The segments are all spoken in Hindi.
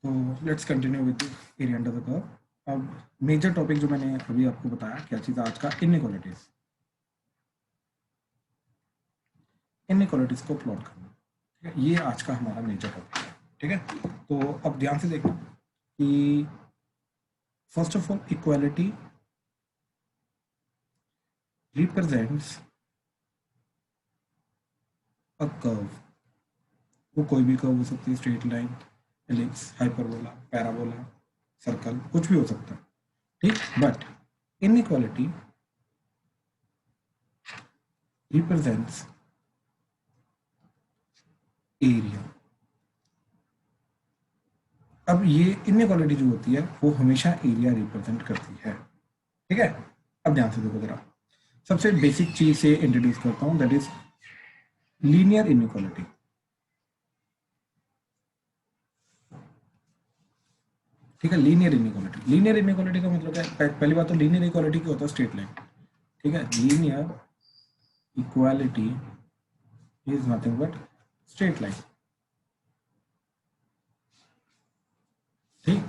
तो let's continue with area under the curve. अब मेजर टॉपिक जो मैंने अभी आपको बताया क्या चीज़ आज का, इनइक्वालिटीज। इनइक्वालिटीज को प्लॉट करना, ठीक है, ये आज का हमारा मेजर टॉपिक है। ठीक है, तो अब ध्यान से देखना कि first of all equality represents a curve. वो कोई भी कर्व हो सकती है, straight line, ellipse, hyperbola, parabola, circle, कुछ भी हो सकता है। ठीक, बट इनइक्वालिटी रिप्रेजेंट्स एरिया। अब ये इनइक्वालिटी जो होती है वो हमेशा एरिया रिप्रेजेंट करती है। ठीक है, अब ध्यान से देखो जरा, सबसे बेसिक चीज से इंट्रोड्यूस करता हूं, दैट इज लीनियर इनइक्वालिटी। ठीक है, लीनियर इनइक्वालिटी। लीनियर इनइक्वालिटी का मतलब क्या है? पहली बात तो लीनियर इक्वालिटी क्या होता है, स्ट्रेट लाइन। ठीक है, linear equality is nothing but straight line. ठीक,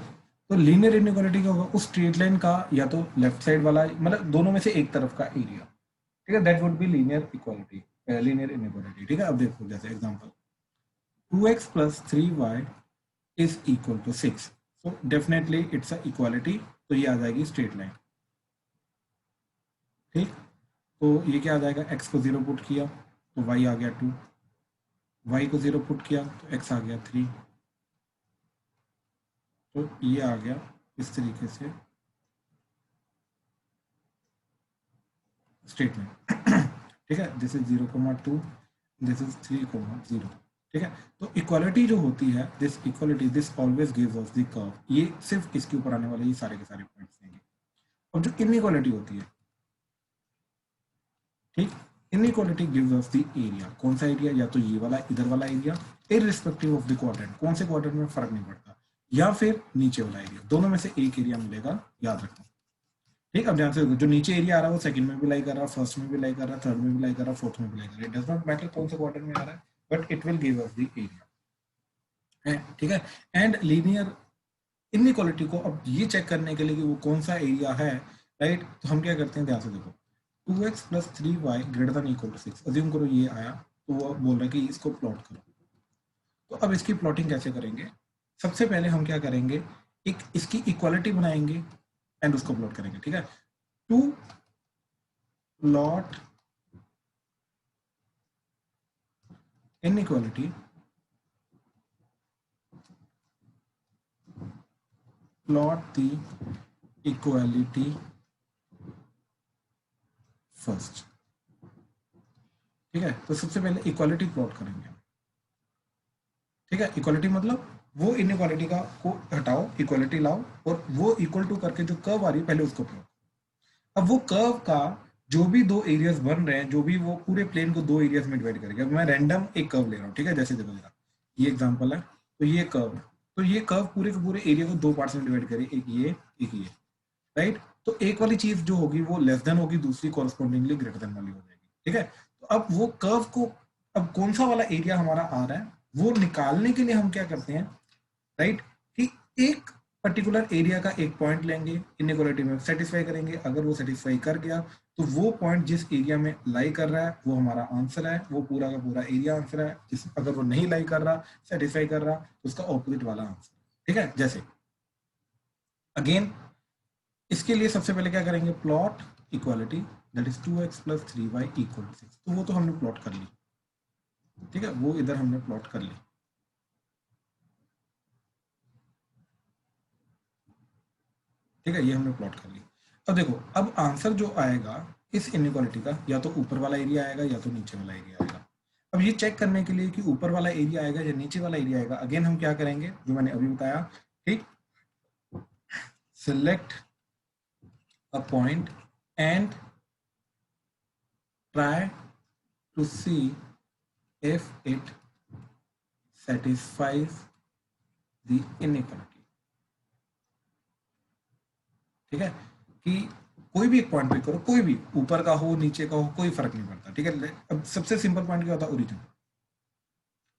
तो लीनियर इनइक्वालिटी क्या होगा, उस स्ट्रेट लाइन का या तो लेफ्ट साइड वाला, मतलब दोनों में से एक तरफ का एरिया। ठीक है, that would be linear equality, linear inequality. ठीक है, अब देखो जैसे example 2x plus 3y is equal to 6, so definitely it's a equality, तो ये आ जाएगी स्ट्रेट लाइन। ठीक, तो ये क्या आ जाएगा, x को 0 पुट किया तो y आ गया 2, y को 0 पुट किया तो x आ गया 3, तो ये आ गया इस तरीके से स्ट्रेट लाइन। ठीक है, दिस इज 0,2, दिस इज 3,0। ठीक है, तो इक्वालिटी जो होती है, this equality, this always gives us the curve. ये सिर्फ इसके ऊपर आने वाले ये सारे के सारे पॉइंट्स देंगे। और जो इनइक्वालिटी होती है, ठीक, inequality gives us the area. कौन सा एरिया, या तो ये वाला, इधर वाला area, irrespective of the quadrant, कौन से क्वाड्रेंट में फर्क नहीं पड़ता, या फिर नीचे वाला एरिया, दोनों में से एक एरिया मिलेगा, याद रखना। ठीक, अब ध्यान से जो नीचे एरिया आ रहा है वो सेकंड में भी लाई कर रहा है, फर्स्ट में भी लाई कर रहा है, थर्ड में भी लाई कर रहा है, फोर्थ में भी लाई कर रहा है, इट डज नॉट मैटर कौन से क्वाड्रेंट में आ रहा है, but it will give us the area. ठीक है, एंड लीनियर इनइक्वालिटी को अब ये चेक करने के लिए कि वो कौन सा एरिया है, राइट, तो हम क्या करते हैं, ध्यान से देखो, 2x plus 3y greater than equal to 6, assume करो ये आया, तो वो बोल रहा है कि इसको प्लॉट करो। तो अब इसकी प्लॉटिंग कैसे करेंगे, सबसे पहले हम क्या करेंगे, एक इसकी इक्वालिटी बनाएंगे एंड उसको प्लॉट करेंगे। ठीक है, to plot inequality, plot the equality first. ठीक है, तो सबसे पहले इक्वालिटी प्लॉट करेंगे। ठीक है, इक्वालिटी मतलब वो इनइक्वालिटी का को हटाओ, इक्वालिटी लाओ, और वो इक्वल टू करके जो कर्व आ रही है पहले उसको प्लॉट। अब वो कर्व का जो भी दो एरियाज बन रहे हैं, जो भी वो पूरे प्लेन को दो एरियाज में डिवाइड करेंगे। अब मैं रैंडम एक कर्व ले रहा हूँ, ठीक है, जैसे देखो जरा, ये एग्जांपल है, तो ये कर्व, तो ये कर्व पूरे के पूरे एरिया को दो पार्ट्स में डिवाइड करें, एक ये, एक ये, राइट। तो एक वाली चीज जो होगी वो लेस देन होगी, दूसरी कॉरस्पॉन्डिंगली ग्रेटर देन वाली हो जाएगी। ठीक है, तो अब वो कर्व को, अब कौन सा वाला एरिया हमारा आ रहा है वो निकालने के लिए हम क्या करते हैं, राइट, कि एक पर्टिकुलर एरिया का एक पॉइंट लेंगे, इनइक्वालिटी में सेटिस्फाई करेंगे। अगर वो सेटिस्फाई कर गया तो वो पॉइंट जिस एरिया में लाई कर रहा है वो हमारा आंसर है, वो पूरा का पूरा एरिया आंसर है। जिस अगर वो नहीं लाई कर रहा, सेटिस्फाई कर रहा, तो उसका ऑपोजिट वाला आंसर। ठीक है, जैसे अगेन इसके लिए सबसे पहले क्या करेंगे, plot equality, that is 2x plus 3y equal to 6। तो वो तो हमने प्लॉट कर ली। ठीक है, वो इधर हमने प्लॉट कर ली। ठीक है, ये हमने प्लॉट कर ली। अब देखो, अब आंसर जो आएगा इस इनइक्वालिटी का, या तो ऊपर वाला एरिया आएगा या तो नीचे वाला एरिया आएगा। अब ये चेक करने के लिए कि ऊपर वाला एरिया आएगा या नीचे वाला एरिया आएगा, अगेन हम क्या करेंगे जो मैंने अभी बताया। ठीक, select a point and try to see if it satisfies the inequality। ठीक है, कि कोई भी एक पॉइंट पिक करो, कोई भी, ऊपर का हो नीचे का हो, कोई फर्क नहीं पड़ता। ठीक है, अब सबसे सिंपल पॉइंट क्या होता है, ओरिजिन।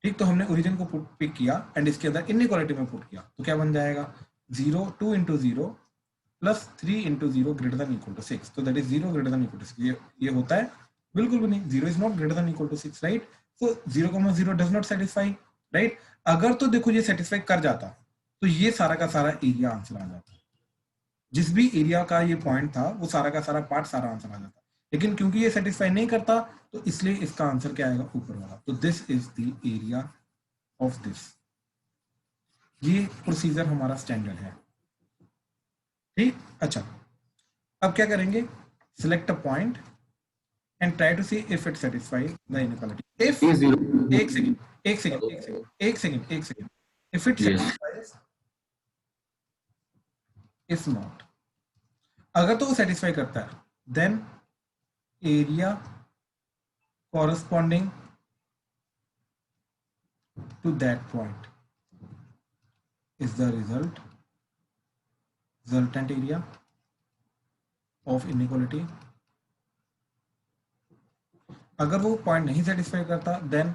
ठीक, तो हमने ओरिजिन को पिक किया एंड इसके अंदर इनइक्वालिटी में पुट किया, तो क्या बन जाएगा 0 2 into 0 plus 3 into 0 greater than equal to 6, तो that is 0 greater than equal to 6। ये होता है? बिल्कुल भी नहीं, 0 is not greater than equal to 6, right? So 0,0 does not satisfy, right? अगर तो देखो ये सेटिस्फाई कर जाता तो ये सारा का सारा एरिया आंसर आ जाता, जिस भी एरिया का ये पॉइंट था वो सारा का सारा पार्ट सारा आंसर आ जाता, लेकिन क्योंकि ये सेटिस्फाई नहीं करता तो इसलिए इसका आंसर क्या आएगा, ऊपर वाला। तो this is the area of this. ये प्रोसीजर हमारा स्टैंडर्ड है, ठीक। अच्छा, अब क्या करेंगे, select a point and try to see if it satisfies the inequality. If एक second if it satisfies, if not, अगर तो वो सेटिस्फाई करता है then area corresponding to that point is the resultant area of inequality। अगर वो पॉइंट नहीं सेटिस्फाई करता then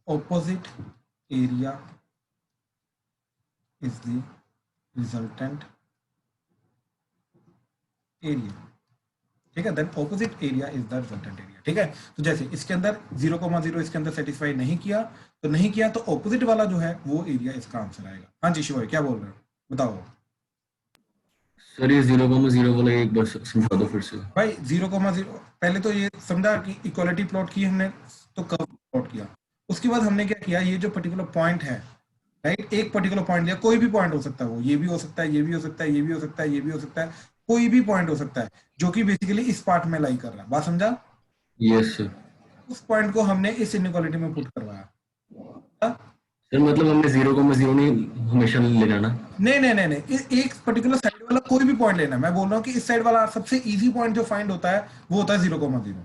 opposite area is the resultant area, ठीक है। Then opposite area is the resultant area, ठीक है। तो जैसे इसके अंदर 0,0 इसके अंदर सेटिस्फाई नहीं किया तो ऑपोजिट वाला जो है वो एरिया इसका आंसर आएगा। हाँ जी शिव, क्या बोल रहे हो, बताओ सर। ये 0,0 वाला एक बार समझा दो फिर से भाई। 0,0 पहले तो ये समझा कि इक्वालिटी प्लॉट की हमने, तो कर्व प्लॉट किया, उसके बाद हमने क्या किया, ये जो पर्टिकुलर पॉइंट है, राइट, एक पर्टिकुलर पॉइंट लिया, कोई भी पॉइंट हो सकता है, वो ये भी हो सकता है, ये भी हो सकता है, ये भी हो सकता है, ये भी हो सकता है, कोई भी पॉइंट हो सकता है जो कि बेसिकली इस पार्ट में लाई कर रहा है, बात समझा? Yes sir. उस पॉइंट को हमने इस इनइक्वालिटी में पुट करवाया। सर मतलब हमने 0,0 नहीं हमेशा लेना ना? नहीं नहीं नहीं नहीं, एक पर्टिकुलर साइड वाला कोई भी पॉइंट लेना। मैं बोल रहा हूँ कि इस साइड वाला सबसे इजी पॉइंट जो फाइंड होता है वो होता है 0,0।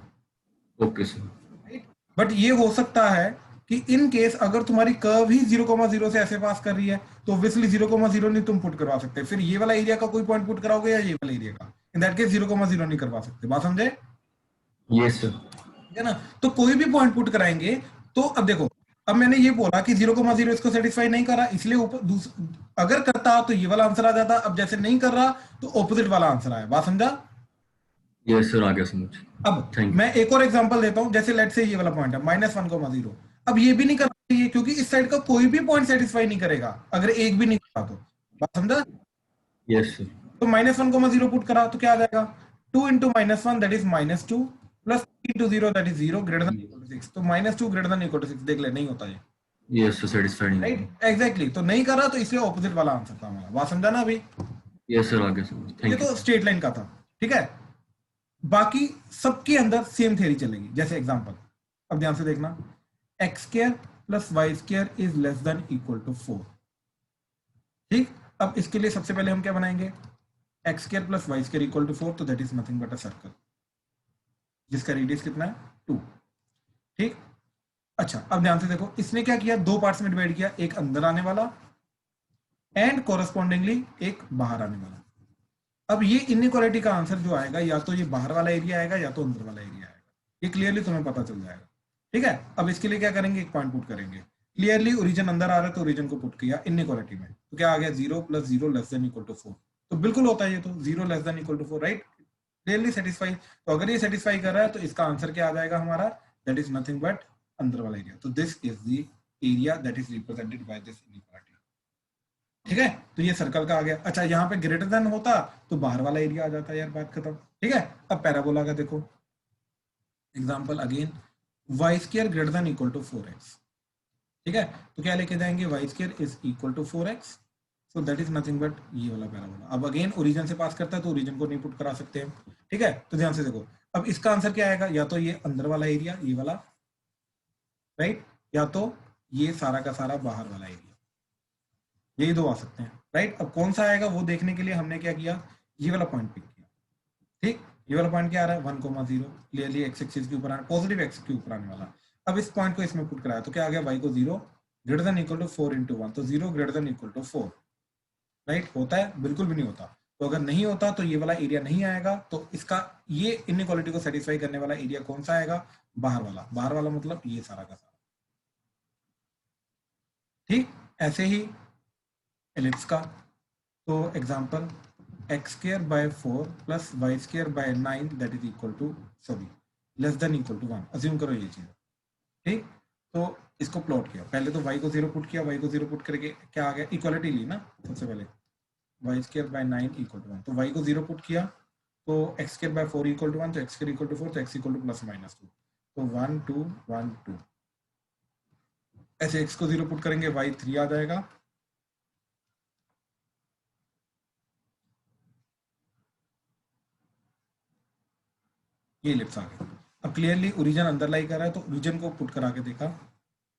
Okay sir. बट ये हो सकता है कि इन केस अगर तुम्हारी कर्व ही 0,0 से ऐसे पास कर रही है तो ऑब्वियसली 0,0 नहीं तुम पुट करवा सकते, फिर ये वाला एरिया का कोई पॉइंट पुट कराओगे या ये वाला एरिया का, इन दैट केस 0,0 नहीं करवा सकते, बात समझे? Yes sir. ठीक है ना? तो कोई भी पॉइंट पुट कराएंगे तो अब देखो, अब मैंने ये बोला कि 0,0 इसको सेटिस्फाई नहीं कर रहा, इसलिए ऊपर अगर करता तो ये वाला आंसर आ जाता, अब जैसे नहीं कर रहा तो ऑपोजिट वाला आंसर आया, बात समझा? यस सर, आ गया समझ। अब थैंक मैं एक और एग्जांपल देता हूं, जैसे लेट से ये वाला पॉइंट है -1,0, अब ये भी नहीं करना चाहिए क्योंकि इस साइड का कोई भी पॉइंट सेटिस्फाई नहीं करेगा अगर एक भी नहीं करा तो, बात समझा? यू। Yes sir. तो -1,0 पुट करा तो क्या आ जाएगा, 2 into -1 that is -2 plus 3 into 0 that is 0 greater than equal to 6, तो -2 ग्रेटर देन इक्वल टू 6, देख ले नहीं होता ये, यस सर, सेटिस्फाइड नहीं होगा। Right, exactly. तो नहीं करा तो इसलिए ऑपोजिट वाला आंसर था हमारा, बात समझा ना अभी? यस सर, आ गया समझ। ये थैंक यू। तो स्ट्रेट लाइन का था, ठीक है। बाकी सबके अंदर सेम थ्योरी चलेगी। जैसे एग्जांपल, अब ध्यान से देखना, x² plus y² is less than equal to 4, ठीक। अब इसके लिए सबसे पहले हम क्या बनाएंगे, x² plus y² equal to 4, तो that is nothing but a circle जिसका रेडियस कितना है 2, ठीक। अच्छा, अब ध्यान से देखो, इसने क्या किया, दो पार्ट्स में डिवाइड किया, एक अंदर आने वाला एंड कोरस्पॉन्डिंगली एक बाहर आने वाला। अब ये इनइक्वालिटी का आंसर जो आएगा, या तो ये बाहर वाला एरिया आएगा या तो अंदर वाला एरिया आएगा, ये क्लियरली तुम्हें पता चल जाएगा, ठीक है। अब इसके लिए क्या करेंगे, एक पॉइंट पुट करेंगे, क्लियरली ओरिजिन अंदर आ रहा है तो ओरिजिन को पुट किया इनइक्वालिटी में, तो क्या आ गया 0 + 0 लेस देन इक्वल टू 4, तो बिल्कुल होता है ये तो 0 less than equal to 4, right, clearly satisfy. तो अगर ये सेटिस्फाई कर रहा है तो इसका आंसर क्या आ जाएगा हमारा, दैट इज नथिंग बट अंदर वाला एरिया, तो this is the area that is represented by this inequality, ठीक है। तो ये सर्कल का आ गया। अच्छा, यहाँ पे ग्रेटर देन होता तो बाहर वाला एरिया आ जाता, यार बात खत्म, ठीक है। अब पैराबोला का देखो example again, y² greater than equal to 4x, ठीक है। तो क्या लेके जाएंगे, y² is equal to 4x, so that is nothing but ये वाला पैराबोला। अब अगेन ओरिजिन से पास करता है तो ओरिजिन को नहीं पुट करा सकते हम, ठीक है। तो ध्यान से देखो, अब इसका आंसर क्या आएगा, या तो ये अंदर वाला एरिया ये वाला, राइट, या तो ये सारा का सारा बाहर वाला एरिया, यही दो आ सकते हैं, राइट। अब कौन सा आएगा वो देखने के लिए हमने क्या किया, ये वाला पॉइंट पिक किया, ठीक। ये वाला पॉइंट क्या आ रहा है 1,0, क्लियरली एक्स एक्सिस के ऊपर आने, पॉजिटिव एक्स के ऊपर आने वाला। अब इस पॉइंट को इसमें पुट कराया तो क्या आ गया, y को 0 greater than equal to 4 into 1, तो 0 greater than equal to 4, right, होता है, बिल्कुल भी नहीं होता। तो अगर नहीं होता तो ये वाला एरिया नहीं आएगा, तो इसका ये इनइक्वालिटी को सेटिस्फाई करने वाला एरिया कौन सा आएगा, बाहर वाला। बाहर वाला मतलब ये सारा का सारा, ठीक, ऐसे ही एलिप्स का, तो example x square by 4 plus y square by 9 that is equal to, sorry, less than equal to 1, assume करो ये चीज। ठीक, तो इसको प्लॉट किया, पहले तो y को 0 पुट किया, y को 0 पुट करके क्या आ गया, इक्वालिटी ली ना सबसे पहले, y square by 9 equal to 1, तो y को 0 पुट किया, तो x square by 4 equal to 1, तो एक्स स्क्वायर इक्वल टू 4, तो x equal to plus minus 2, तो 1 2 1 2, ऐसे x को 0 पुट करेंगे y 3 आ जाएगा, ये इलिप्स आ गया। अब क्लियरली ओरिजिन अंदर लाई कर रहा है, तो ओरिजिन को पुट करा के देखा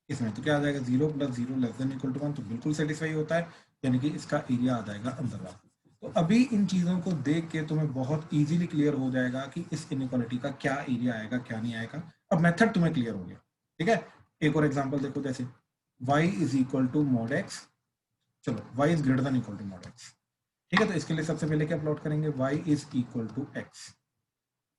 इसमें, तो क्या आ जाएगा, 0 plus 0 less than equal to 1, तो बिल्कुल सेटिस्फाई होता है, यानी कि इसका एरिया आ जाएगा अंदर वाला। तो अभी इन चीज़ों को देख के तुम्हें बहुत इजीली क्लियर हो जाएगा कि इस इनइक्वालिटी का क्या एरिया आएगा क्या नहीं आएगा। अब मेथड तुम्हें क्लियर हो गया, ठीक है। एक और एग्जांपल देखो, जैसे y is equal to mod x, चलो y is greater than equal to mod x, ठीक है। तो इसके लिए सबसे पहले क्या प्लॉट करेंगे, y is equal to x,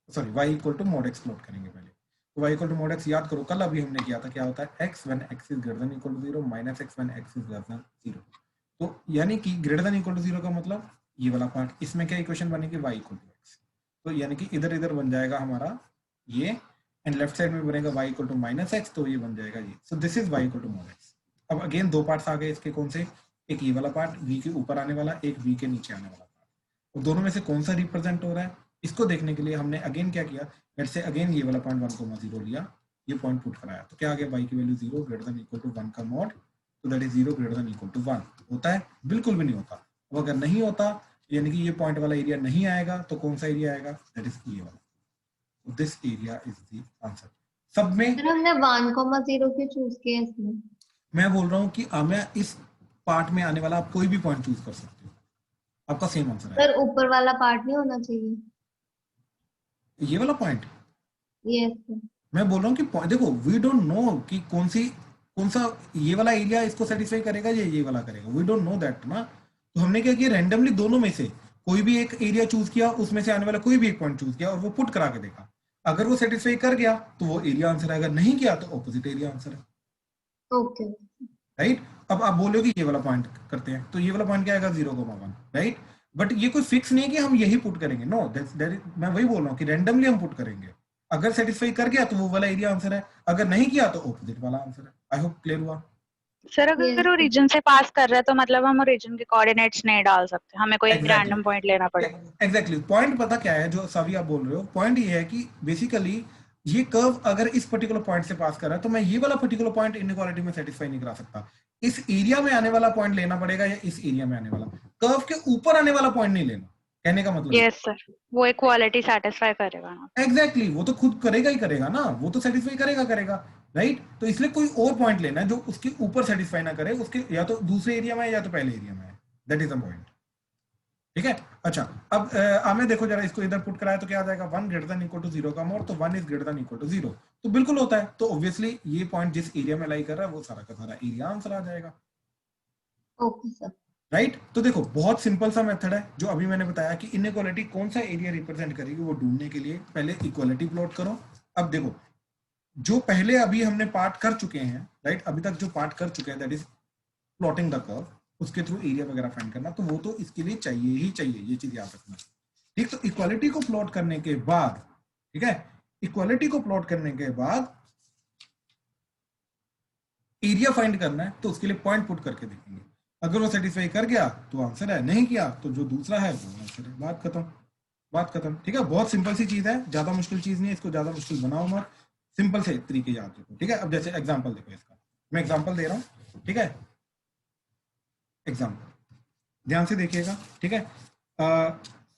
sorry y equal to mod x plot करेंगे पहले। तो y equal to mod x याद करो, कल अभी हमने किया था, क्या होता है x when x is greater than equal to 0 minus x when x is less than 0। तो यानी कि ग्रेटर देन इक्वल टू 0 का मतलब ये वाला पार्ट, इसमें क्या इक्वेशन बनेगी, y इक्वल टू x, तो यानी कि इधर इधर बन जाएगा हमारा ये, एंड लेफ्ट साइड में बनेगा y equal to minus x, तो ये बन जाएगा ये। So this is y equal to mod x। अब अगेन दो पार्ट्स आ गए इसके, कौन से, एक ये वाला पार्ट v के ऊपर आने वाला, एक v के नीचे आने वाला पार्ट, और दोनों में से कौन सा रिप्रेजेंट हो रहा है, इसको देखने के लिए हमने अगेन क्या किया, लेट्स से अगेन ये वाला पॉइंट 1,0 लिया, ये पॉइंट पुट कराया, तो क्या आ गया, y की value 0 greater than equal to 1 का मॉड, तो that is 0 greater than equal to 1 होता है, बिल्कुल भी नहीं होता। अब अगर नहीं होता यानी कि ये पॉइंट वाला एरिया नहीं आएगा, तो कौन सा एरिया आएगा, दैट इज ये वाला, this area is the answer. सब में सर हमने 1,0 क्यों चूज किया इसमें? मैं बोल रहा हूँ कि मैं इस पार्ट में आने वाला आप कोई भी पॉइंट चूज कर सकते हो, आपका सेम आंसर है। सर ऊपर वाला पार्ट नहीं होना चाहिए? ये वाला पॉइंट यस सर। मैं बोल रहा हूँ कि देखो वी डोंट नो कि कौन सा ये वाला एरिया इसको सेटिस्फाई करेगा या ये वाला करेगा, वी डोंट नो दैट ना। तो हमने क्या किया, रैंडमली दोनों में से कोई भी एक एरिया चूज किया, उसमें से आने वाला कोई भी एक पॉइंट चूज किया और वो पुट करा के देखा, अगर वो सेटिस्फाई कर गया तो वो एरिया आंसर है, अगर नहीं किया तो ऑपोजिट एरिया आंसर है, ओके। राइट। अब आप बोलोगे ये वाला पॉइंट करते हैं, तो ये वाला पॉइंट क्या आएगा, 0,1, राइट। बट ये कोई फिक्स नहीं है कि हम यही पुट करेंगे, नो, मैं वही बोल रहा हूँ कि रैंडमली हम पुट करेंगे, अगर सेटिस्फाई कर गया तो वो वाला एरिया आंसर है, अगर नहीं किया तो ऑपोजिट वाला आंसर है। आई होप क्लियर हुआ। सर अगर वो रीजन से पास कर रहा है तो मतलब हम रीजन के कोऑर्डिनेट्स नहीं डाल सकते, हमें कोई एक रैंडम पॉइंट लेना पड़ेगा। एग्जैक्टली पॉइंट पता क्या है जो सभी आप बोल रहे हो, पॉइंट ये है कि बेसिकली ये कर्व अगर इस पर्टिकुलर पॉइंट से पास कर रहा है, तो मैं ये वाला पर्टिकुलर पॉइंट इनइक्वालिटी में सेटिस्फाई नहीं करा सकता, इस एरिया में आने वाला पॉइंट लेना पड़ेगा या इस एरिया में आने वाला, कर्व के ऊपर आने वाला पॉइंट नहीं लेना, कहने का मतलब। यस सर, वो इक्वालिटी सेटिस्फाई करेगा ना। एग्जैक्टली वो तो खुद करेगा ही करेगा ना, वो तो सेटिस्फाई करेगा, राइट। तो इसलिए कोई और पॉइंट लेना है जो उसके ऊपर सेटिस्फाई ना करे, उसके या तो दूसरे एरिया में या तो पहले एरिया में है, दैट इज द पॉइंट, ठीक है। अच्छा अब हमें देखो जरा, इसको इधर पुट कराया तो क्या आ जाएगा, 1 ग्रेटर देन इक्वल टू 0 का मोड, तो 1 is greater than equal to 0, तो बिल्कुल होता है, तो ऑब्वियसली ये पॉइंट जिस एरिया में लाई कर रहा है वो सारा का सारा एरिया आंसर आ जाएगा, ओके सर। राइट। तो देखो बहुत सिंपल सा मेथड है जो अभी मैंने बताया कि इनइक्वालिटी कौन सा एरिया रिप्रेजेंट करेगी, वो ढूंढने के लिए पहले इक्वालिटी प्लॉट करो। अब देखो जो पहले अभी हमने पार्ट कर चुके हैं, राइट, अभी तक जो पार्ट कर चुके हैं that is plotting the curve, उसके थ्रू एरिया वगैरह फाइंड करना, तो वो तो इसके लिए चाहिए ही चाहिए, ये चीज याद रखना, ठीक। तो इक्वालिटी को प्लॉट करने के बाद, ठीक है, इक्वालिटी को प्लॉट करने के बाद एरिया फाइंड करना है, तो उसके लिए पॉइंट पुट करके देखेंगे, अगर वो सेटिस्फाई कर गया तो आंसर है, नहीं किया तो जो दूसरा है वो आंसर है, बात खत्म, ठीक है। बहुत सिंपल सी चीज है, ज्यादा मुश्किल चीज नहीं है, इसको ज्यादा मुश्किल बनाओ मत, सिंपल से तरीके याद रखो, ठीक है। अब जैसे एग्जांपल देखो, इसका मैं एग्जांपल दे रहा हूं, ठीक है, एग्जांपल ध्यान से देखिएगा, ठीक है।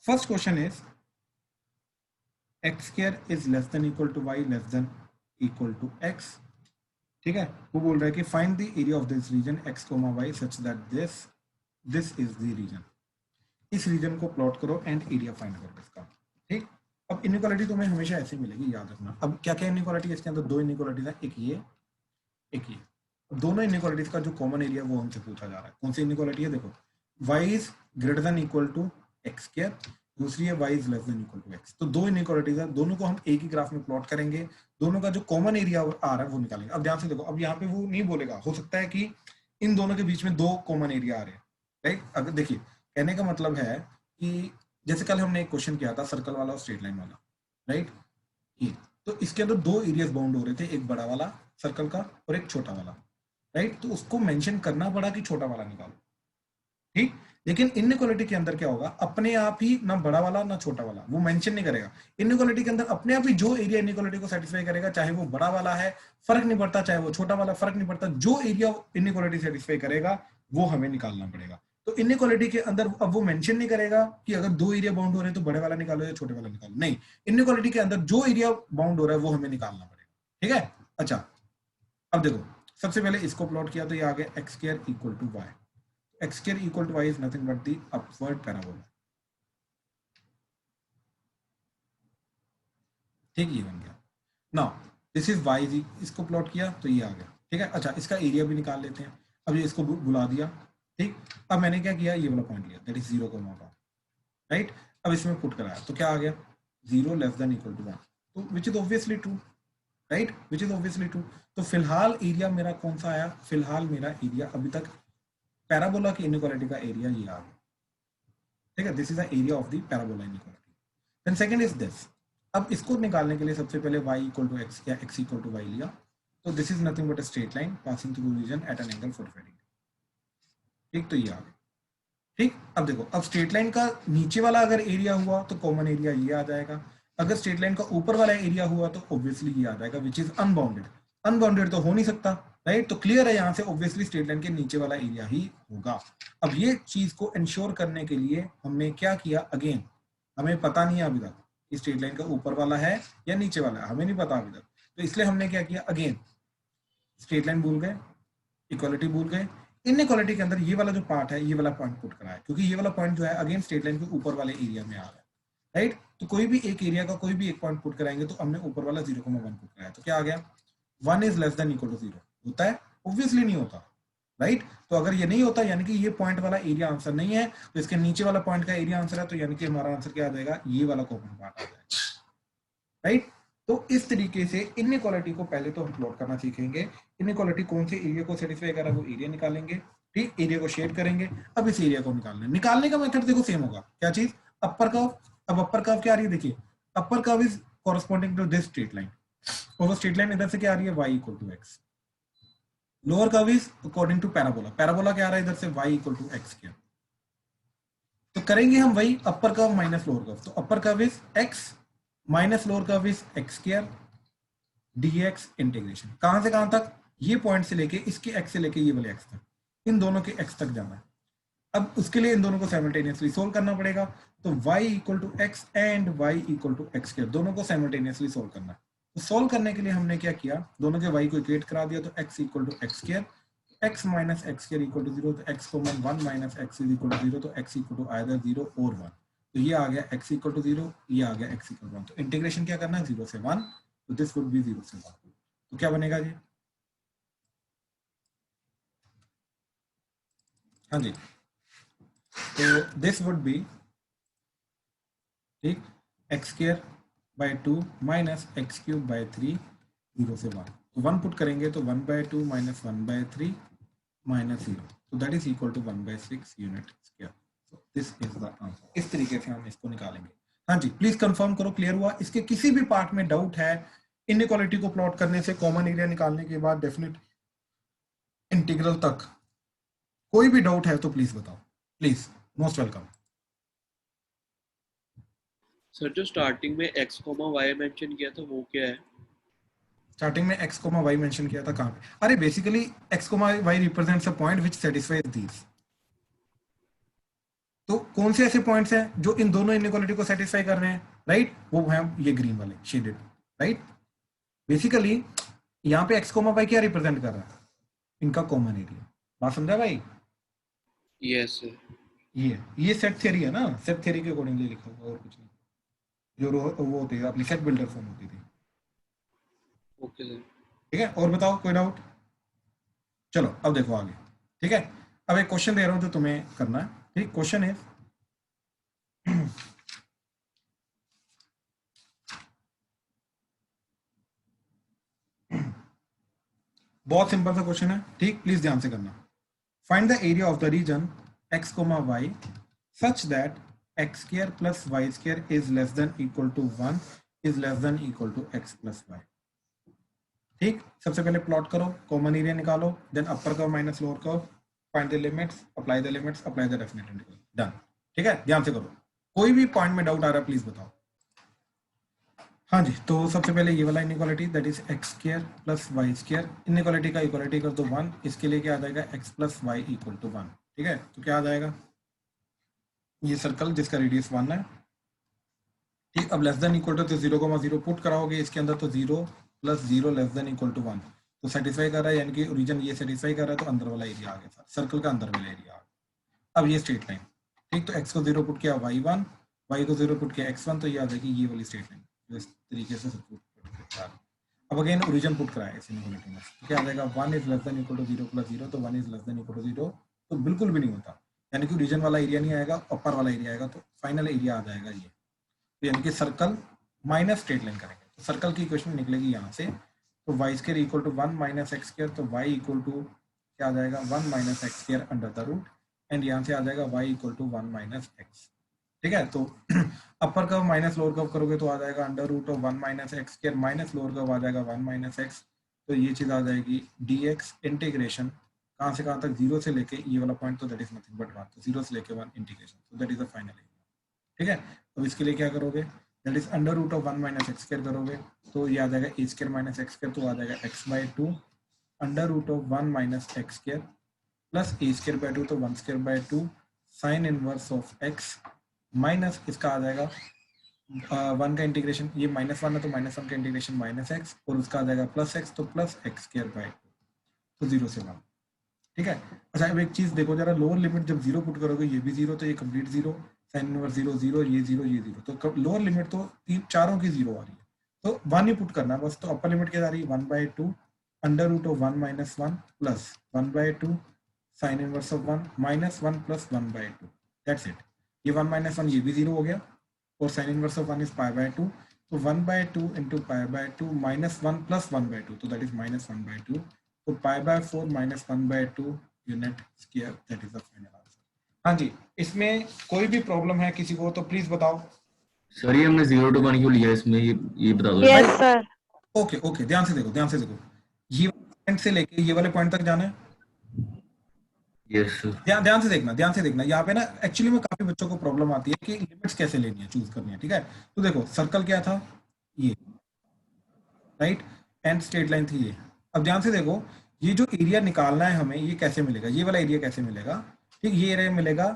First question is x square is less than equal to y less than equal to x, ठीक है। वो बोल रहा है कि find the area of this region x, y such that this is the region, इस रीजन को प्लॉट करो एंड एरिया फाइंड करो इसका, ठीक। अब इनइक्वालिटी तुम्हें हमेशा ऐसे मिलेगी, याद रखना। अब क्या क्या इनइक्वालिटी है इसके अंदर, दो इनइक्वालिटीज है, एक ये एक ये, दोनों इनइक्वालिटीज का जो कॉमन एरिया वो हमसे पूछा जा रहा है, कौन सी इनइक्वालिटी है, देखो y is greater than equal to x square, दूसरी है y is less than equal to x, तो दो इनइक्वालिटीज है, दोनों को हम एक ही ग्राफ में प्लॉट करेंगे, दोनों का जो कॉमन एरिया आ रहा है वो निकालेंगे। अब ध्यान से देखो, अब यहाँ पे वो नहीं बोलेगा, हो सकता है कि इन दोनों के बीच में 2 कॉमन एरिया आ रहे हैं, राइट। अगर देखिए कहने का मतलब है कि जैसे कल हमने एक क्वेश्चन किया था सर्कल वाला और स्ट्रेट लाइन वाला, राइट। ये तो इसके अंदर 2 एरियाज बाउंड हो रहे थे, एक बड़ा वाला सर्कल का और एक छोटा वाला, राइट। तो उसको मेंशन करना पड़ा कि छोटा वाला निकालो, ठीक। लेकिन इनइक्वालिटी के अंदर क्या होगा, अपने आप ही ना बड़ा वाला ना छोटा वाला वो मेंशन नहीं करेगा। इनइक्वालिटी के अंदर अपने आप ही जो एरिया इनइक्वालिटी को सेटिस्फाई करेगा, चाहे वो बड़ा वाला है फर्क नहीं पड़ता, चाहे वो छोटा वाला फर्क नहीं पड़ता, जो एरिया इनइक्वालिटी सेटिस्फाई करेगा वो हमें निकालना पड़ेगा। तो इनइक्वालिटी के अंदर अब वो मेंशन नहीं करेगा कि अगर 2 एरिया बाउंड हो रहे हैं तो बड़े वाला निकालो या छोटे वाला निकालो, नहीं। इनइक्वालिटी के अंदर जो एरिया बाउंड हो रहा है वो हमें निकालना पड़ेगा, ठीक है। अच्छा अब देखो सबसे पहले इसको प्लॉट किया तो ये आ गया x square equal to y। x square equal to y is nothing but the upward parabola, ठीक। ये बन गया। नाउ दिस इज y जी, इसको प्लॉट किया तो ये आ गया, ठीक है। अच्छा इसका एरिया भी निकाल लेते हैं। अब ये इसको बुला दिया, ठीक। अब मैंने क्या किया, ये वाला पॉइंट लिया दैट इज 0, राइट। अब इसमें पुट कराया तो क्या आ गया 0 लेस देन इक्वल टू 1, तो which is obviously true, right, which is obviously true. तो फिलहाल एरिया मेरा कौन सा आया, फिलहाल मेरा एरिया अभी तक पैराबोला की इनइक्वालिटी का एरिया ये आ गया, ठीक है। This is the area of the parabola inequality. Then second is this. अब इसको निकालने के लिए सबसे पहले y इक्वल टू x या x इक्वल टू y लिया, तो this is nothing but a straight line passing through region at an angle 45 degree, ठीक। तो ये आ गया, ठीक। अब देखो अब स्ट्रेट लाइन का नीचे वाला अगर एरिया हुआ तो कॉमन एरिया ये आ जाएगा, अगर स्ट्रेट लाइन का ऊपर वाला एरिया हुआ तो ऑब्वियसली ये आ जाएगा विच इज अनबाउंडेड। अनबाउंडेड तो हो नहीं सकता, राइट। तो क्लियर है यहाँ से ऑब्वियसली स्ट्रेट लाइन के नीचे वाला एरिया ही होगा। अब ये चीज को इंश्योर करने के लिए हमने क्या किया, अगेन हमें पता नहीं है अभी तक कि स्ट्रेट लाइन का ऊपर वाला है या नीचे वाला है, हमें नहीं पता अभी तक। तो इसलिए हमने क्या किया, अगेन स्ट्रेट लाइन भूल गए, इक्वालिटी भूल गए, इनइक्वालिटी के अंदर ये वाला जो पार्ट है ये वाला पॉइंट पुट कराया, क्योंकि ये वाला पॉइंट जो है अगेन स्ट्रेट लाइन के ऊपर वाले एरिया में आ रहा है, राइट। तो कोई भी एक एरिया का कोई भी एक पॉइंट पुट कराएंगे तो हमने ऊपर वाला 0,1 पुट कराया, तो क्या आ गया 1 is less than equal to 0 होता है, ऑब्वियसली नहीं होता, राइट। तो अगर ये नहीं होता यानी कि ये पॉइंट वाला एरिया आंसर नहीं है, तो इसके नीचे वाला पॉइंट का एरिया आंसर है, तो यानी कि हमारा आंसर क्या आ जाएगा, ये वाला कॉमन पार्ट आ जाएगा, राइट। तो इस तरीके से इनइक्वालिटी को पहले तो हम प्लॉट करना सीखेंगे, इनइक्वालिटी कौन से एरिया को सेटिस्फाई कर रहा है वो एरिया निकालेंगे, ठीक। एरिया को शेड करेंगे, अब इस एरिया को निकालने का मेथड देखो सेम होगा, क्या चीज, अपर कर्व। अब अपर कर्व क्या आ रही है, देखिए upper curve is corresponding to this straight line, और वो स्ट्रेट लाइन इधर से क्या आ रही है y equal to x। Lower curve is according to parabola, parabola क्या आ रहा है इधर से y equal to x square. तो करेंगे हम वही upper curve minus lower curve, तो upper curve is x minus lower curve is x square dx integration, कहां से कहां तक, ये पॉइंट से लेके इसके x से लेके ये वाले x तक, इन दोनों के x तक जाना है। अब उसके लिए इन दोनों को साइमल्टेनियसली सोल्व करना पड़ेगा, तो y equal to x and y equal to x square दोनों को साइमल्टेनियसली सोल्व करना है। तो सोल्व करने के लिए हमने क्या किया, दोनों के y को इक्वेट करा दिया, तो x equal to x square, x minus x square equal to 0, तो x common 1 minus x is equal to 0, तो x इक्वल टू आइदर 0 और 1, तो ये आ गया x इक्वल टू 0, ये आ गया x इक्वल टू 1। तो इंटीग्रेशन क्या करना है 0 से 1, तो दिस वुड बी 0 से 1, तो क्या बनेगा जी, हाँ जी, तो दिस वुड बी, ठीक, x square by 2 minus x cube by 3 0 से 1, तो 1 पुट करेंगे तो 1 बाई 2 माइनस 1 बाई 3 माइनस 0, तो that is equal to 1 by 6 unit square. So this is the answer. इस तरीके से हम इसको निकालेंगे। हाँ जी प्लीज कंफर्म करो क्लियर हुआ, इसके किसी भी पार्ट में डाउट है इनइक्वालिटी को प्लॉट करने से, कॉमन एरिया निकालने के बाद डेफिनेट इंटीग्रल तक कोई भी डाउट है तो प्लीज बताओ, प्लीज, मोस्ट वेलकम। सर जो स्टार्टिंग में x, y मेंशन किया था वो क्या है? स्टार्टिंग में x, y मेंशन किया था कहां पे, अरे basically x, y represents a point which satisfies these. तो कौन से ऐसे पॉइंट्स हैं जो इन दोनों इनइक्वालिटी को सेटिस्फाई कर रहे हैं, राइट, वो है ये ग्रीन वाले शेडेड, राइट। बेसिकली यहाँ पे x, y क्या रिप्रेजेंट कर रहा है, इनका कॉमन एरिया, बात समझा भाई। Yes sir. ये सेट थ्योरी है ना, सेट थ्योरी के अकॉर्डिंगली लिखा हुआ और कुछ नहीं, जो वो होती है अपनी सेट बिल्डर फॉर्म होती थी, ओके सर। ठीक है। और बताओ कोई डाउट, चलो अब देखो आगे, ठीक है। अब एक क्वेश्चन दे रहा हूं जो तुम्हें करना है, ठीक। क्वेश्चन है बहुत सिंपल सा क्वेश्चन है, ठीक, प्लीज ध्यान से करना। Find the area of the region x, y such that x square plus y square is less than equal to 1 is less than equal to x plus y. ठीक, सबसे पहले प्लॉट करो, कॉमन एरिया निकालो, then upper curve minus lower curve, find the limits, apply the limits, apply the definite integral, done. ठीक है, ध्यान से करो, कोई भी पॉइंट में डाउट आ रहा है प्लीज बताओ। हाँ जी, तो सबसे पहले ये वाला inequality that is x square plus y square, inequality का इक्वालिटी कर दो 1, इसके लिए क्या आ जाएगा x plus y equal to 1। ठीक है, तो क्या आ जाएगा, ये सर्कल जिसका रेडियस 1 है। ठीक, अब लेस देन इक्वल टू तो 0,0 पुट कराओगे इसके अंदर, तो 0 plus 0 less than equal to 1, तो सेटिस्फाई कर रहा है, यानी कि ओरिजिन ये सेटिस्फाई कर रहा है, तो अंदर वाला एरिया आ गया, सर्कल का अंदर वाला एरिया आ गया। अब ये स्ट्रेट लाइन, ठीक, तो x को 0 पुट किया y1, y को 0 पुट किया x1, तो ये आ जाएगी ये वाली स्ट्रेट लाइन, इस तरीके से सब पुट। अब अगेन ओरिजिन पुट कराया इस इनइक्वालिटी में, तो क्या आ जाएगा 1 is less than equal to 0 plus 0, तो 1 is less than equal to 0, तो बिल्कुल भी नहीं होता, यानी कि ओरिजिन वाला एरिया नहीं आएगा, अपर वाला एरिया आएगा, तो फाइनल एरिया आ जाएगा ये, तो यानी कि सर्कल माइनस स्ट्रेट लाइन करेंगे, तो सर्कल की इक्वेशन निकलेगी यहाँ से, तो y square equal to 1 minus x square, तो वाई इक्वल टू क्या आ जाएगा 1 minus x square under the root, and यहाँ से आ जाएगा y equal to 1 minus x. ठीक है, तो upper curve minus lower curve करोगे तो आ जाएगा under root of 1 minus x square minus lower curve आ जाएगा 1 माइनस एक्स, तो ये चीज आ जाएगी dx इंटीग्रेशन कहाँ से कहाँ तक, 0 से लेके ये वाला पॉइंट, तो दैट इज नथिंग बट 1, तो 0 से लेके 1 इंटीग्रेशन, तो that is the final area. ठीक है, अब इसके लिए क्या करोगे, that is under root of 1 minus x square करोगे, तो ये आ जाएगा a square minus x square, तो आ जाएगा x/2 under root of 1 minus x square plus a square bye 2, तो 1 स्क्वायर bye 2 sine inverse of x minus इसका आ जाएगा 1 का इंटीग्रेशन, ये -1 है तो -1 का इंटीग्रेशन माइनस एक्स, और उसका आ जाएगा प्लस एक्स, तो प्लस एक्स स्क्वायर बाय 2, तो 0 से 1। ठीक है, अच्छा अब एक चीज देखो जरा, लोअर लिमिट जब 0 पुट करोगे ये भी 0, तो ये कंप्लीट 0, साइन इनवर्स 0 0, ये 0 ये 0, तो लोअर लिमिट तो चारों की 0 आ रही है, तो 1 ही पुट करना है बस, तो अपर लिमिट क्या आ रही है 1/2 under root of 1 minus 1 plus 1/2 sine inverse of 1 minus 1 plus 1/2, that's it. ये 1 माइनस 1 ये भी 0 हो गया, और साइन इनवर्स ऑफ 1 इज π/2, तो 1/2 इंटू π/2 माइनस 1 प्लस 1/2, तो दैट इज माइनस 1/2, तो π/4 minus 1/2 unit square, that is the final answer. हाँ जी, इसमें कोई भी प्रॉब्लम है किसी को तो प्लीज बताओ। सर ये हमने 0 to 1 क्यों लिया इसमें, ये बता दो। Yes sir. ओके ओके, ध्यान से देखो, ध्यान से देखो, ये पॉइंट से लेके ये वाले पॉइंट तक जाना है, यस सर। ध्यान से देखना, ध्यान से देखना, यहाँ पे ना एक्चुअली में काफी बच्चों को प्रॉब्लम आती है कि लिमिट्स कैसे लेनी है, चूज करनी है। ठीक है, तो देखो सर्कल क्या था ये, राइट, एंड स्ट्रेट लाइन थी ये। अब ध्यान से देखो, ये जो एरिया निकालना है हमें, ये कैसे मिलेगा, ये वाला एरिया कैसे मिलेगा, ठीक, ये एरिया मिलेगा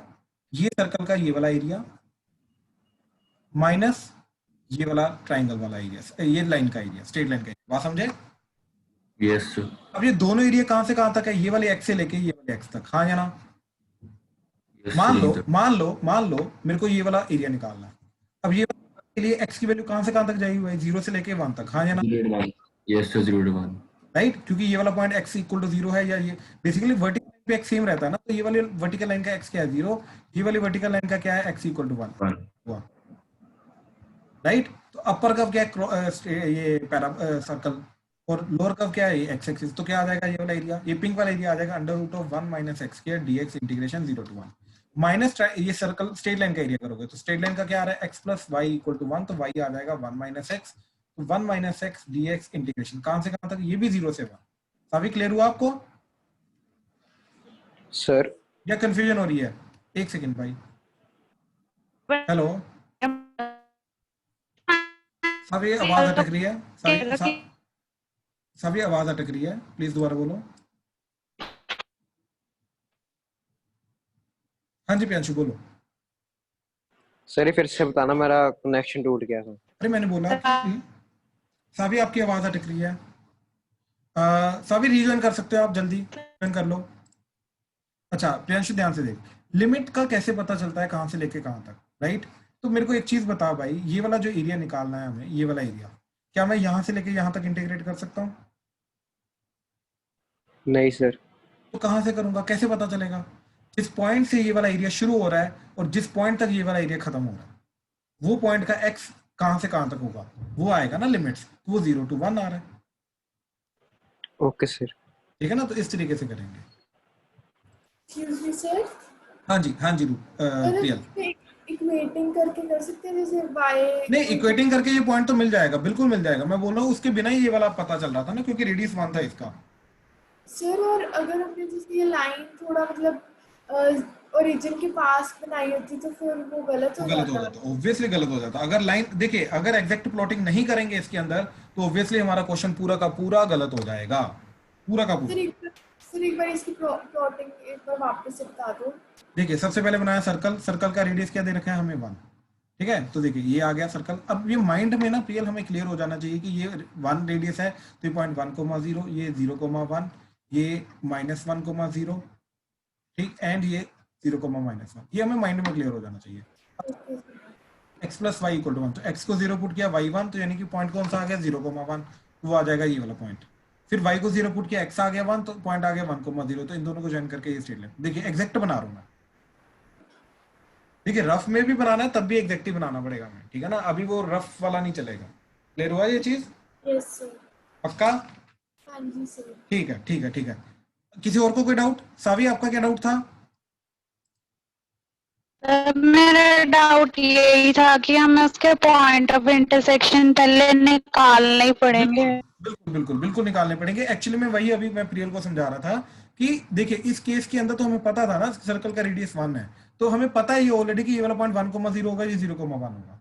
ये सर्कल का ये वाला एरिया माइनस ये वाला ट्राइंगल वाला एरिया, ये लाइन का एरिया, स्ट्रेट लाइन का एरिया, बात समझे। Yes sir. अब ये दोनों एरिया कहां से कहां तक है, ये वाले x से लेके ये वाले x तक, हाँ या ना। मान लो मेरे को ये वाला एरिया निकालना है, अब ये के लिए x की वैल्यू कहां से कहां तक जाएगी भाई, 0 से लेके 1 तक, हाँ या ना। यस सर, 0 to 1, राइट, क्योंकि ये वाला पॉइंट x इक्वल टू 0 है, या ये बेसिकली वर्टिकल पे x सेम रहता है ना, तो ये वाली वर्टिकल लाइन का x क्या है 0, ये वाली वर्टिकल लाइन का क्या है x इक्वल टू 1 हुआ, राइट। तो अपर कर्व क्या है ये पैरा सर्कल, और लोअर कर्व क्या है ये x एक्सिस, तो क्या आ जाएगा ये वाला एरिया, ये पिंक वाला एरिया आ जाएगा under root of 1 minus x square dx integration 0 to 1 minus ये सर्कल स्ट्रेट लाइन का एरिया करोगे, तो स्ट्रेट लाइन का क्या आ रहा है x plus y equal to 1, तो y आ जाएगा 1 माइनस एक्स, तो 1 माइनस एक्स dx इंटीग्रेशन कहां से कहां तक, ये भी 0 से 1। सभी क्लियर हुआ आपको सर? या कंफ्यूजन हो रही है? एक सेकंड भाई, हेलो, सभी आवाज अटक रही है, सभी आवाज अटक रही है, प्लीज दोबारा बोलो। हाँ जी प्रियांशु बोलो। सर ये फिर से बताना, मेरा कनेक्शन टूट गया था। अरे मैंने बोला कि सभी आपकी आवाज अटक रही है, सभी रीजन कर सकते हो आप, जल्दी रीजन कर लो। अच्छा प्रियांशु ध्यान से देख, लिमिट का कैसे पता चलता है कहां से लेके कहां तक, राइट। तो मेरे को एक चीज बता भाई, ये वाला जो एरिया निकालना है हमें, ये वाला एरिया क्या मैं यहां से लेके यहां तक इंटीग्रेट कर सकता हूँ? नहीं सर। तो कहां से करूंगा, कैसे पता चलेगा? जिस पॉइंट से ये वाला एरिया शुरू हो रहा है और जिस पॉइंट तक ये वाला एरिया खत्म हो रहा है, वो पॉइंट का x कहां से कहां तक होगा, वो आएगा ना लिमिट्स, वो 0 to 1 आ रहा है। Okay sir. ठीक है ना, तो इस तरीके से करेंगे। एक्सक्यूज मी सर, हाँ जी प्रियल। इक्वेटिंग करके कर सकते हैं जैसे बाय। नहीं, इक्वेटिंग करके ये पॉइंट तो मिल जाएगा, बिल्कुल मिल जाएगा। मैं बोल रहा हूँ उसके बिना ही ये वाला पता चल रहा था ना, क्योंकि रेडियस 1 था इसका। सर और अगर हमने जैसे ये लाइन थोड़ा मतलब ओरिजिन के पास बनाई होती तो फिर वो गलत हो गलत हो जाता। जाता, ऑब्वियसली गलत हो जाता। अगर लाइन देखिए, अगर एग्जैक्ट प्लॉटिंग नहीं करेंगे इसके अंदर, तो ऑब्वियसली हमारा क्वेश्चन पूरा का पूरा गलत हो जाएगा, पूरा का पूरा। सर एक बार इसकी प्लॉटिंग एक बार वापस से बता दो। देखिए, सबसे पहले बनाया सर्कल, सर्कल का रेडियस क्या दे रखा है हमें 1, ठीक है। तो देखिए ये आ गया सर्कल। अब ये माइंड में ना प्रियल हमें क्लियर हो जाना चाहिए कि ये 1 रेडियस है, तो ये पॉइंट 1,0, ये 0,1, ये -1,0, ठीक, एंड ये 0,-1, ये हमें माइंड में क्लियर हो जाना चाहिए। Okay sir. x plus y equal to 1, तो x को 0 पुट किया, y 1, तो यानी कि पॉइंट कौन सा आ गया 0,1, तो वो आ जाएगा ये वाला पॉइंट। फिर y को 0 पुट किया, x आ गया 1, तो पॉइंट आ गया 1,0, तो इन दोनों को ज्वाइन करके ये स्ट्रेट लाइन। देखिए एग्जैक्ट बना रहा हूं मैं, देखिए रफ में भी बनाना है तब भी एग्जैक्ट ही बनाना पड़ेगा हमें, ठीक है ना। अभी वो रफ वाला नहीं चलेगा। क्लियर हुआ ये चीज? Yes sir. पक्का? हाँ जी सर। ठीक है ठीक है ठीक है। किसी और को कोई डाउट? सावी आपका क्या डाउट था? मेरा डाउट यही था कि हमें उसके पॉइंट ऑफ इंटरसेक्शन पहले निकालने ही पड़ेंगे। बिल्कुल बिल्कुल बिल्कुल निकालने पड़ेंगे। एक्चुअली में वही अभी मैं प्रियल को समझा रहा था कि देखिए इस केस के अंदर तो हमें पता था ना सर्कल का रेडियस 1 है, तो हमें पता है ये ऑलरेडी कि ये वाला पॉइंट 1,0 होगा, ये 0,1 होगा,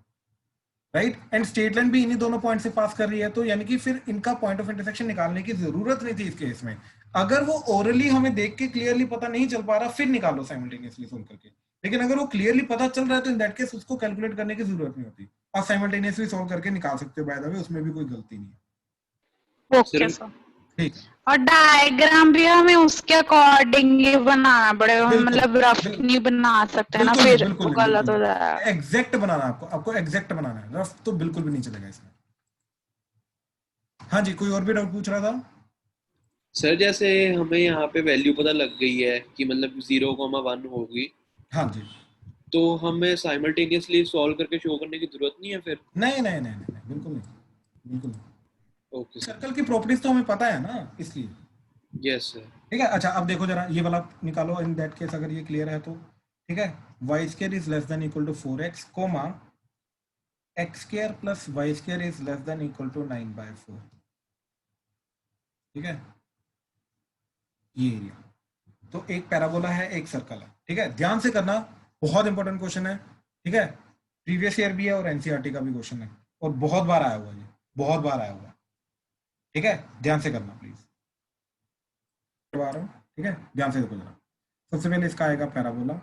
राइट। एंड स्ट्रेट लाइन भी इन्हीं दोनों पॉइंट से पास कर रही है, तो यानी कि फिर इनका पॉइंट ऑफ इंटरसेक्शन निकालने की जरूरत नहीं थी इस केस में। अगर वो ओरली हमें देख के क्लियरली पता नहीं चल पा रहा, फिर निकालो साइमल्टेनियसली सोल्व करके। लेकिन अगर वो क्लियरली पता चल रहा है तो इन दैट केस उसको कैलकुलेट करने की जरूरत नहीं होती, आप साइमल्टेनियसली सोल्व करके निकाल सकते हो, बाय द वे उसमें भी कोई गलती नहीं है। Okay sir. ठीक, और डायग्राम भी हमें उसके अकॉर्डिंग ही बनाना पड़ेगा, बिल्कुल मतलब रफ बिल्कुल नहीं बना सकते ना, बिल्कुल फिर बिल्कुल वो नहीं, गलत बिल्कुल हो जाएगा। एग्जैक्ट बनाना है आपको, आपको एग्जैक्ट बनाना है, रफ तो बिल्कुल भी नहीं चलेगा इसमें। हाँ जी, कोई और भी डाउट पूछ रहा था? सर जैसे हमें यहाँ पे वैल्यू पता लग गई है कि मतलब 0,1 होगी, हाँ जी। तो हमें साइमल्टेनियसली सॉल्व करके शो करने की जरूरत नहीं है फिर? नहीं नहीं नहीं नहीं, बिल्कुल नहीं, बिल्कुल नहीं। Okay sir. सर्कल की प्रॉपर्टीज तो हमें पता है ना, इसलिए। Yes sir. ठीक है, अच्छा अब देखो जरा ये वाला निकालो, इन दैट केस अगर ये क्लियर है तो ठीक है। Y square is less than equal to 4x comma x square plus y square is less than equal to 9/4, ठीक है। ये एरिया तो एक पैराबोला है, एक सर्कल है, ठीक है। ध्यान से करना, बहुत इंपॉर्टेंट क्वेश्चन है, ठीक है। प्रीवियस ईयर भी है और एनसीईआरटी का भी क्वेश्चन है, और बहुत बार आया हुआ है, बहुत बार आया हुआ है, ठीक है। ध्यान से करना प्लीज, करवा रहा हूँ, ठीक है। ध्यान से देखो जरा। सबसे पहले इसका आएगा पैराबोला,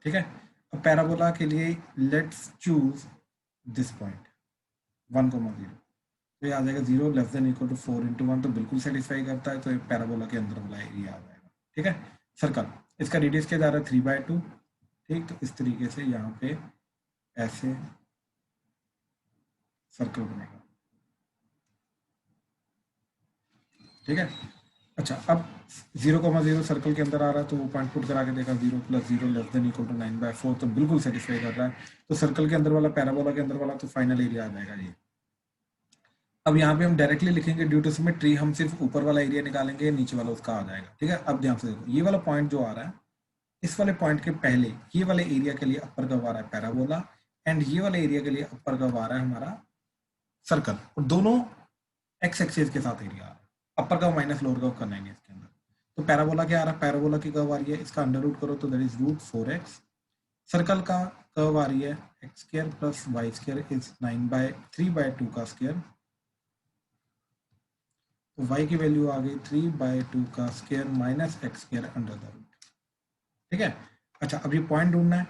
ठीक है। अब पैराबोला के लिए लेट्स चूज दिस पॉइंट 1,0, तो ये आ जाएगा 0 लेस देन इक्वल टू 4 × 1, तो बिल्कुल सेटिस्फाई करता है, तो ये पैराबोला के अंदर वाला एरिया आ जाएगा, ठीक है। सर्कल, इसका रेडियस क्या जा रहा है 3/2, ठीक। तो इस तरीके से यहाँ पे ऐसे सर्कल बनेगा, ठीक है। अच्छा अब 0,0 सर्कल के अंदर आ रहा है, तो वो पॉइंट पुट करा के देखा 0 + 0 लेस देन इक्वल टू 9/4, तो बिल्कुल सेटिस्फाई कर रहा है, तो सर्कल के अंदर वाला पैराबोला के अंदर वाला तो फाइनल एरिया आ जाएगा ये। अब यहाँ पे हम डायरेक्टली लिखेंगे ड्यू टू सिमेट्री, हम सिर्फ ऊपर वाला एरिया निकालेंगे, नीचे वाला उसका आ जाएगा, ठीक है। अब ध्यान से देखो, ये वाला पॉइंट जो आ रहा है, इस वाले पॉइंट के पहले ये वाले एरिया के लिए अपर कर्व आ रहा है पैराबोला, एंड ये वाले एरिया के लिए अपर कर्व आ रहा है हमारा सर्कल, और दोनों एक्स एक्सिस के साथ एरिया आ रहा है। अपर कर्व माइनस लोअर कर्व करना है इसके अंदर, तो पैराबोला क्या आ रहा है, पैराबोला की कर्व आ रही है, इसका अंडर रूट करो तो दैट इज √4x। सर्कल का कर्व आ रही है x² + y² इज 3/2 का स्क्वायर, तो y की वैल्यू आ गई 3/2 का square minus x² under the root, ठीक है। अच्छा अब ये पॉइंट ढूंढना है,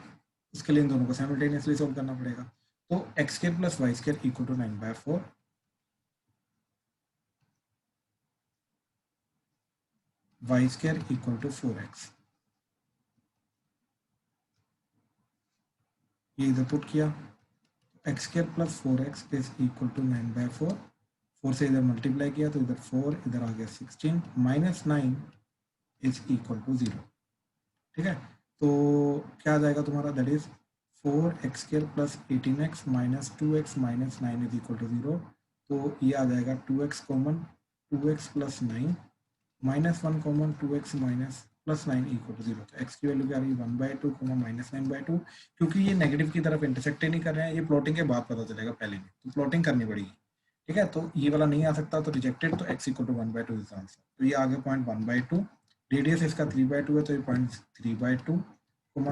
उसके लिए इन दोनों को साइमल्टेनियसली सोल्व करना पड़ेगा, तो x² + y² equal to 9/4, y² equal to 4x, ये इधर पुट किया, x² + 4x is equal to 9/4, 4 से इधर मल्टीप्लाई किया तो इधर 4, इधर आ गया 16, -9 इज इक्वल टू 0, ठीक है। तो क्या आ जाएगा तुम्हारा, that is 4x² plus 18x minus 2x minus 9 is equal to 0। तो ये आ जाएगा 2x common, 2x plus 9 minus 1 common, 2x minus plus 9 equal to 0। तो x की वैल्यू क्या आ रही है 1/2 माइनस 9/2। क्योंकि ये नेगेटिव की तरफ इंटरसेक्ट ही नहीं कर रहे हैं, ये प्लॉटिंग के बाद पता चलेगा, पहले नहीं, तो प्लॉटिंग करनी पड़ेगी। ठीक है, तो ये वाला नहीं आ सकता, तो रिजेक्टेड, तो x equal to 1/2 is answer. तो ये आ गया पॉइंट 1/2, रेडियस इसका 3/2 है, तो ये पॉइंट 3/2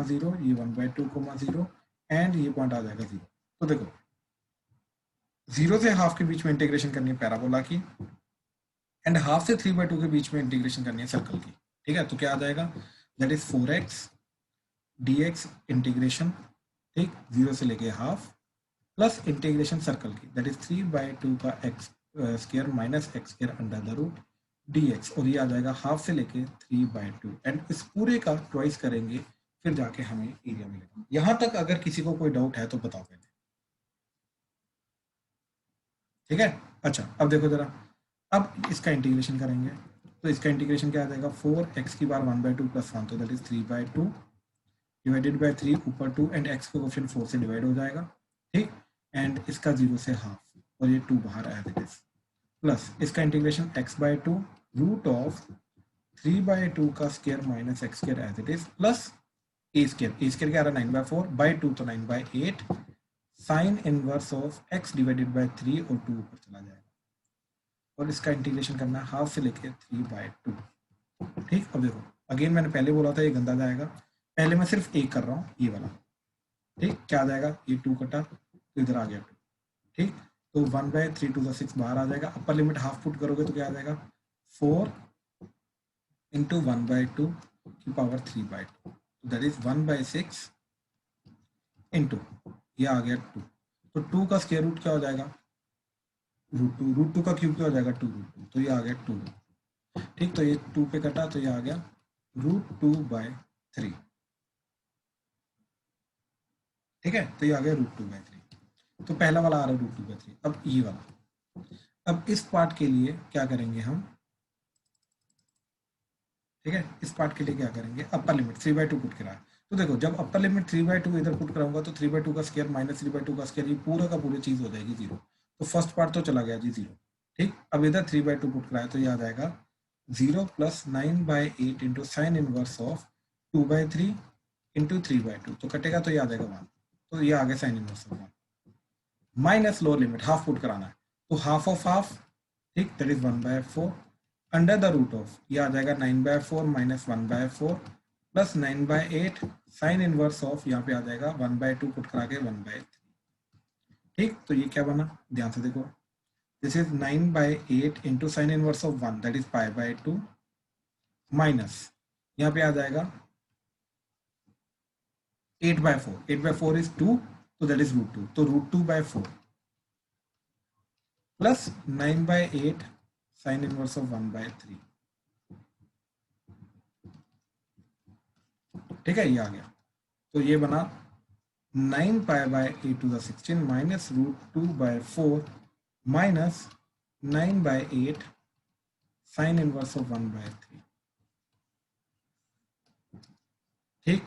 0, ये 1/2 0 एंड ये पॉइंट आ जाएगा 0। तो देखो 0 से हाफ के बीच में इंटीग्रेशन करनी है पैराबोला की, एंड हाफ से 3/2 के बीच में इंटीग्रेशन करनी है सर्कल की। ठीक है, तो क्या आ जाएगा, that is 4x dx integration, ठीक, 0 से लेके हाफ प्लस इंटीग्रेशन सर्कल की, दैट इज 3/2 का x² minus x² under the root dx, और ये आ जाएगा हाफ से लेके 3/2 एंड इस पूरे का ट्वाइस करेंगे, फिर जाके हमें एरिया मिलेगा। यहां तक अगर किसी को कोई डाउट है तो बताओ पहले। ठीक है, अच्छा अब देखो जरा, अब इसका इंटीग्रेशन करेंगे, तो इसका इंटीग्रेशन क्या आ जाएगा, 4x की बार 1/2 प्लस 1, तो दैट इज 3/2 डिवाइडेड बाय 3 ऊपर 2 एंड x का कोएफिशिएंट 4 से डिवाइड हो जाएगा। ठीक, एंड इसका 0 से हाफ, और ये 2 बाहर एज इट इज, प्लस इसका इंटीग्रेशन x/2 रूट ऑफ 3/2 का square minus x² as it is, plus a² क्या आ रहा है 9/4 बाई 2, तो 9/8 sine inverse of x divided by 3 और 2 ऊपर चला जाएगा, और इसका इंटीग्रेशन करना है हाफ से लेके 3/2। ठीक, अब देखो अगेन मैंने पहले बोला था ये गंदा जाएगा, पहले मैं सिर्फ एक कर रहा हूँ, ये वाला। ठीक, क्या आ जाएगा, ये 2 कटा तो इधर आ गया 2। ठीक, तो 1/3 to the 6 बाहर आ जाएगा, अपर लिमिट हाफ पुट करोगे तो क्या आ जाएगा 4 इंटू 1/2 की पावर 3/2, दैट इज 1/6 इंटू ये आ गया 2, तो 2 का स्क्वायर रूट क्या हो जाएगा रूट 2 का क्यूब क्या हो जाएगा 2√2, तो ये आ गया 2। ठीक, तो ये 2 पे कटा तो ये आ गया √2/3। ठीक है, तो ये आ गया √2/3, तो पहला वाला आ रहा है √2/3। अब ये वाला, अब इस पार्ट के लिए क्या करेंगे हम, ठीक है, इस पार्ट के लिए क्या करेंगे, अपर लिमिट 3/2 पुट करा। तो देखो जब अपर लिमिट 3/2 इधर पुट कराऊंगा तो 3/2 का स्क्वायर माइनस 3/2 का स्क्वायर, ये पूरा का पूरी चीज हो जाएगी 0। तो फर्स्ट पार्ट तो चला गया जी 0। ठीक, अब इधर 3/2 पुट कराए तो ये आ जाएगा 0 plus 9/8 into sine inverse of 2/3 into 3/2, तो कटेगा तो ये आ जाएगा 1, तो ये आ गया sine inverse of 1 minus lower limit half put कराना है, तो हाफ ऑफ हाफ, ठीक, that is 1/4 under the root of, ये आ जाएगा 9/4 minus 1/4 plus 9/8 sine inverse of, यहाँ पे आ जाएगा 1/2 पुट करा के 1/3। ठीक, तो ये क्या बना, ध्यान से देखो, this is 9/8 into sine inverse of 1 that is π/2 minus यहाँ पे आ जाएगा 8/4, 8/4 इज 2, तो दैट इज √2, तो √2/4 प्लस 9/8 साइन इनवर्स ऑफ 1/3। ठीक है, ये आ गया, तो ये बना 9π/8 to the 16 minus √2/4 minus 9/8 sine inverse of 1/3। ठीक,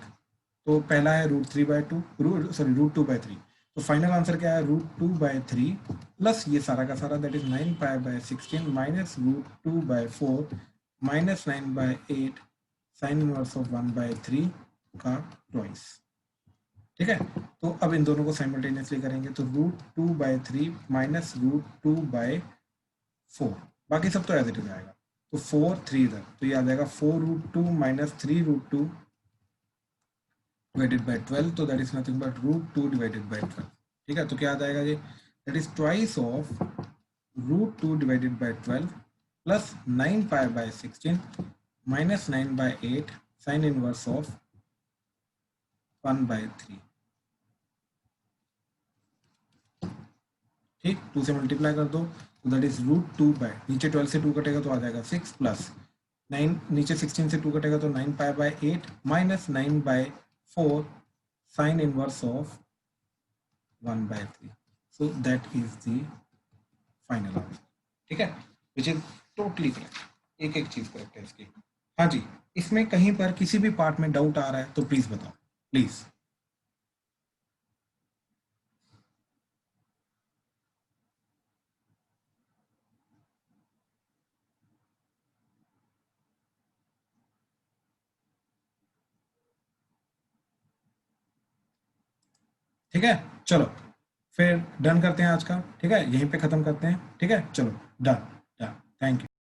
तो पहला है √2/3, तो फाइनल आंसर क्या है √2/3 प्लस ये सारा का सारा that is 9π/16 minus √2/4 minus 9/8 sine inverse of 1/3 का ट्वाइस। ठीक है, तो अब इन दोनों को साइमल्टेनियसली करेंगे, तो √2/3 माइनस √2/4, बाकी सब तो एज इट इज आएगा, तो 4 3 इधर, तो ये आ जाएगा 4√2 माइनस 3√2 डिवाइडेड बाय 12, तो that is nothing but √2 divided by 12। ठीक है, तो क्या आ जाएगा ये, that is twice of √2 divided by 12 plus 9π/16 minus 9/8 sine inverse of 1/3। ठीक, 2 से मल्टीप्लाई कर दो, तो दैट इज √2 बाय, नीचे 12 से 2 कटेगा तो आ जाएगा 6 प्लस 9, नीचे 16 से 2 कटेगा तो 9π/8 minus 9/4 sine inverse of 1/3, so that is the final answer. ठीक है, विच इज टोटली करेक्ट, एक एक चीज करेक्ट है इसकी। हाँ जी, इसमें कहीं पर किसी भी पार्ट में डाउट आ रहा है तो प्लीज बताओ, प्लीज। ठीक है, चलो फिर डन करते हैं आज का। ठीक है, यहीं पे खत्म करते हैं। ठीक है, चलो डन डन, थैंक यू।